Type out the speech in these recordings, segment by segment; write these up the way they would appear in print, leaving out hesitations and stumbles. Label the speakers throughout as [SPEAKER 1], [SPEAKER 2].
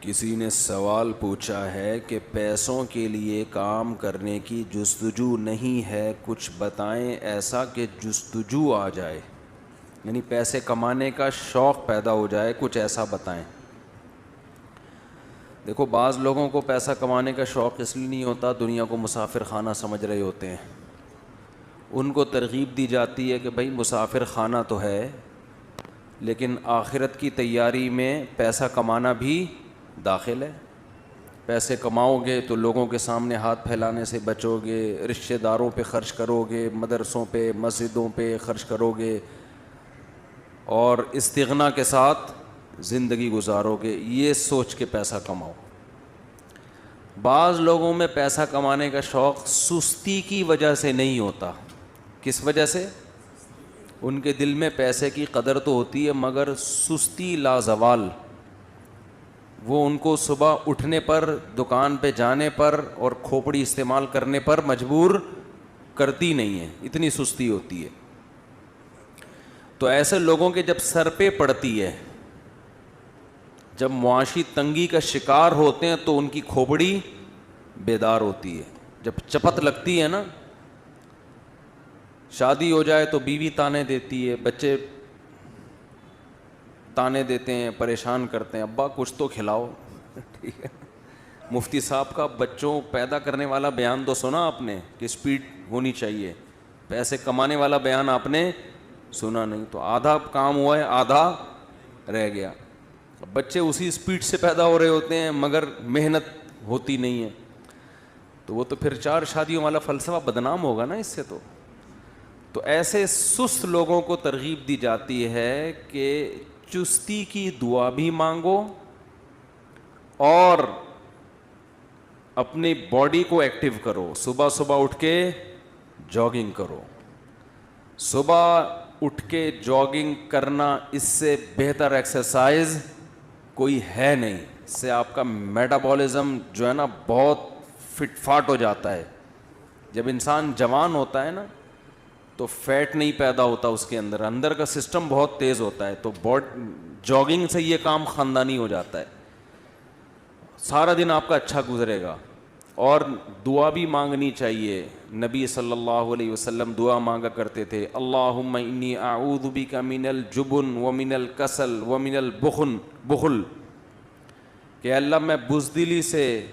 [SPEAKER 1] کسی نے سوال پوچھا ہے کہ پیسوں کے لیے کام کرنے کی جستجو نہیں ہے، کچھ بتائیں ایسا کہ جستجو آ جائے، یعنی پیسے کمانے کا شوق پیدا ہو جائے، کچھ ایسا بتائیں۔ دیکھو، بعض لوگوں کو پیسہ کمانے کا شوق اس لیے نہیں ہوتا، دنیا کو مسافر خانہ سمجھ رہے ہوتے ہیں، ان کو ترغیب دی جاتی ہے کہ بھائی مسافر خانہ تو ہے لیکن آخرت کی تیاری میں پیسہ کمانا بھی داخل ہے۔ پیسے کماؤ گے تو لوگوں کے سامنے ہاتھ پھیلانے سے بچو گے، رشتہ داروں پہ خرچ کرو گے، مدرسوں پہ مسجدوں پہ خرچ کرو گے اور استغنا کے ساتھ زندگی گزارو گے، یہ سوچ کے پیسہ کماؤ۔ بعض لوگوں میں پیسہ کمانے کا شوق سستی کی وجہ سے نہیں ہوتا۔ کس وجہ سے؟ ان کے دل میں پیسے کی قدر تو ہوتی ہے مگر سستی لازوال، وہ ان کو صبح اٹھنے پر، دکان پہ جانے پر اور کھوپڑی استعمال کرنے پر مجبور کرتی نہیں ہے، اتنی سستی ہوتی ہے۔ تو ایسے لوگوں کے جب سر پہ پڑتی ہے، جب معاشی تنگی کا شکار ہوتے ہیں تو ان کی کھوپڑی بیدار ہوتی ہے۔ جب چپت لگتی ہے نا، شادی ہو جائے تو بیوی تانے دیتی ہے، بچے تانے دیتے ہیں، پریشان کرتے ہیں، ابا کچھ تو کھلاؤ۔ ٹھیک ہے، مفتی صاحب کا بچوں پیدا کرنے والا بیان تو سنا آپ نے کہ سپیڈ ہونی چاہیے، پیسے کمانے والا بیان آپ نے سنا نہیں، تو آدھا کام ہوا ہے، آدھا رہ گیا۔ بچے اسی سپیڈ سے پیدا ہو رہے ہوتے ہیں مگر محنت ہوتی نہیں ہے، تو وہ تو پھر 4 شادیوں والا فلسفہ بدنام ہوگا نا اس سے۔ تو ایسے سست لوگوں کو ترغیب دی جاتی ہے کہ چستی کی دعا بھی مانگو اور اپنی باڈی کو ایکٹیو کرو، صبح صبح اٹھ کے جاگنگ کرو۔ صبح اٹھ کے جاگنگ کرنا اس سے بہتر ایکسرسائز کوئی ہے نہیں، اس سے آپ کا میٹابولزم جو ہے نا بہت فٹ فاٹ ہو جاتا ہے۔ جب انسان جوان ہوتا ہے نا تو فیٹ نہیں پیدا ہوتا اس کے اندر، اندر کا سسٹم بہت تیز ہوتا ہے، تو جاگنگ سے یہ کام خاندانی ہو جاتا ہے، سارا دن آپ کا اچھا گزرے گا۔ اور دعا بھی مانگنی چاہیے، نبی صلی اللہ علیہ وسلم دعا مانگا کرتے تھے، اللہم انی اعوذ بک من الجبن ومن الکسل ومن البخل، کہ اللہ میں بزدلی سے،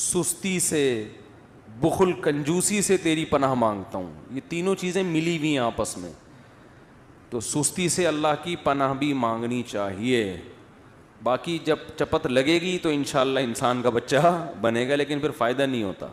[SPEAKER 1] سستی سے، بخل کنجوسی سے تیری پناہ مانگتا ہوں۔ یہ تینوں چیزیں ملی ہوئی ہیں آپس میں، تو سستی سے اللہ کی پناہ بھی مانگنی چاہیے۔ باقی جب چپت لگے گی تو انشاءاللہ انسان کا بچہ بنے گا، لیکن پھر فائدہ نہیں ہوتا۔